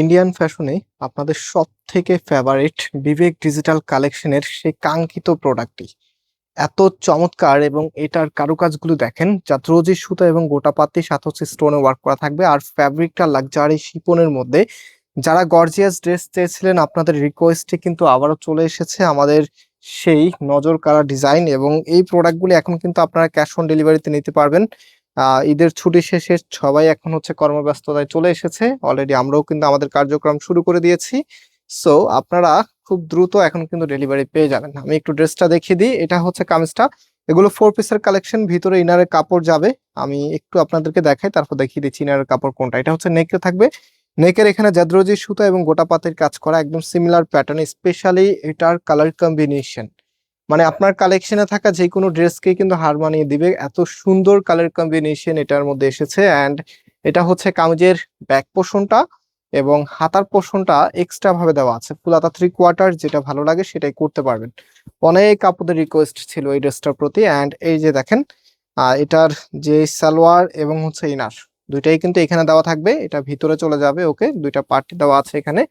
Indian ফ্যাশনে আপনাদের সবথেকে ফেভারিট বিবেক ডিজিটাল কালেকশনের সেই কাঙ্ক্ষিত প্রোডাক্টটি এত চমৎকার এবং এটার কারুকাজগুলো দেখেন জাদ্রোজি সুতা এবং গোটা পাতি সাথে হচ্ছে স্টোনে ওয়ার্ক করা থাকবে আর ফ্যাব্রিকটা লাক্সারি শিপনের মধ্যে। যারা গর্জিয়াস ড্রেস চেয়েছিলেন আপনাদের রিকোয়েস্টে কিন্তু আবারও চলে এসেছে আমাদের সেই নজর কাড়া ডিজাইন, এবং এই প্রোডাক্টগুলি এখন কিন্তু আপনারা ক্যাশ অন ডেলিভারিতে নিতে পারবেন। ঈদের ছুটি শেষে সবাই এখন হচ্ছে কর্মব্যস্ততায় চলে এসেছে, অলরেডি আমরাও কিন্তু আমাদের কার্যক্রম শুরু করে দিয়েছি। সো আপনারা খুব দ্রুত এখন কিন্তু ডেলিভারি পেয়ে যাবেন। আমি একটু ড্রেসটা দেখিয়ে দিই, এটা হচ্ছে কামিজটা। এগুলো 4 পিসের কালেকশন, ভিতরে ইনারের কাপড় যাবে। আমি একটু আপনাদেরকে দেখাই, তারপর দেখিয়ে দিচ্ছি ইনারের কাপড় কোনটা। এটা হচ্ছে নেকে থাকবে, নেকের এখানে জাদ্রোজি সুতা এবং গোটা পাতের কাজ করা, একদম সিমিলার প্যাটার্ন। স্পেশালি এটার কালার কম্বিনেশন মানে আপনার কালেকশনে থাকা যে কোনো ড্রেসকে কিন্তু হার মানিয়ে দিবে, এত সুন্দর কালার কম্বিনেশন এটার মধ্যে এসেছে। অ্যান্ড এটা হচ্ছে কামিজের ব্যাক পোর্শনটা, এবং হাতার পোর্শনটা এক্সট্রা ভাবে দেওয়া আছে ফুল হাতা 3/4, যেটা ভালো লাগে সেটাই করতে পারবেন। অনেক আপুদের রিকোয়েস্ট ছিল এই ড্রেসটার প্রতি। অ্যান্ড এই যে দেখেন, এটার যে সালোয়ার এবং হচ্ছে ইনার দুইটাই কিন্তু এখানে দেওয়া থাকবে, এটা ভিতরে চলে যাবে। ওকে, দুইটা পার্ট দেওয়া আছে এখানে।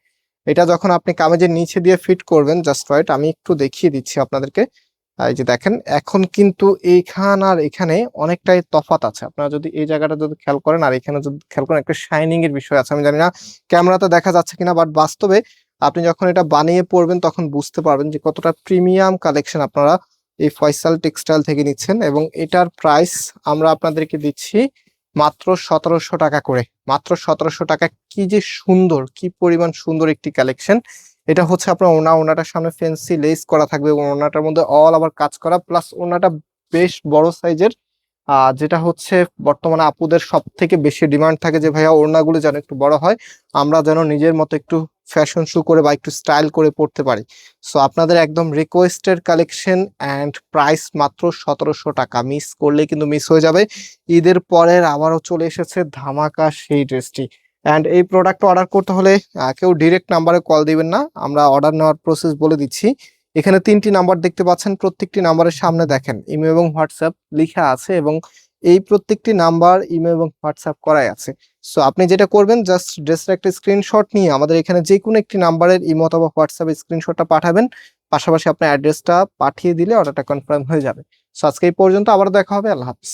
এটা যখন আপনি কামিজের নিচে দিয়ে ফিট করবেন, জাস্ট রাইট, আমি একটু দেখিয়ে দিচ্ছি আপনাদেরকে। এই যে দেখেন, এখন কিন্তু এইখান আর এখানে অনেকটাই তফাৎ আছে। আপনারা যদি এই জায়গাটা যদি খেয়াল করেন আর এখানে যদি খেয়াল করেন, একটা শাইনিং এর বিষয় আছে। আমি জানি না ক্যামেরাতে দেখা যাচ্ছে কিনা, বাট বাস্তবে আপনি যখন এটা বানিয়ে পড়বেন তখন বুঝতে পারবেন যে কতটা প্রিমিয়াম কালেকশন আপনারা এই ফয়সাল টেক্সটাইল থেকে নিচ্ছেন। এবং এটার প্রাইস আমরা আপনাদেরকে দিচ্ছি মাত্র 1700 টাকা করে। মাত্র 1700 টাকা। কি যে সুন্দর, কি পরিমাণ সুন্দর একটি কালেকশন। এটা হচ্ছে আপনার ওনাটার সামনে ফেন্সি লেস করা থাকবে, এবং ওনাটার মধ্যে অল আবার কাজ করা, প্লাস ওনাটা বেশ বড় সাইজের। যেটা হচ্ছে বর্তমানে আপুদের সব থেকে বেশি ডিমান্ড থাকে যে ভাইয়া ওড়নাগুলো যেন একটু বড় হয়, আমরা যেন নিজের মতো একটু ফ্যাশন শো করে বা একটু স্টাইল করে পড়তে পারি। সো আপনাদের একদম রিকোয়েস্টেড কালেকশন, অ্যান্ড প্রাইস মাত্র 1700 টাকা। মিস করলে কিন্তু মিস হয়ে যাবে। ঈদের পরের আবারও চলে এসেছে ধামাকা সেই ড্রেসটি। অ্যান্ড এই প্রোডাক্ট অর্ডার করতে হলে কেউ ডিরেক্ট নাম্বারে কল দিবেন না, আমরা অর্ডার নেওয়ার প্রসেস বলে দিচ্ছি। এখানে 3টি নাম্বার দেখতে পাচ্ছেন, প্রত্যেকটি নাম্বারের সামনে দেখেন ইমো এবং হোয়াটসঅ্যাপ লেখা আছে, এবং এই প্রত্যেকটি নাম্বার ইমো এবং হোয়াটসঅ্যাপ করাই আছে। সো আপনি যেটা করবেন, জাস্ট ড্রেসের একটা স্ক্রিনশট নিয়ে আমাদের এখানে যে কোনো একটি নাম্বারের ইমো অথবা হোয়াটসঅ্যাপে স্ক্রিনশটটা পাঠাবেন, পাশাপাশি আপনার অ্যাড্রেসটা পাঠিয়ে দিলে অর্ডারটা কনফার্ম হয়ে যাবে। সো আজকে এই পর্যন্ত, আবার দেখা হবে। আল্লাহ হাফিজ।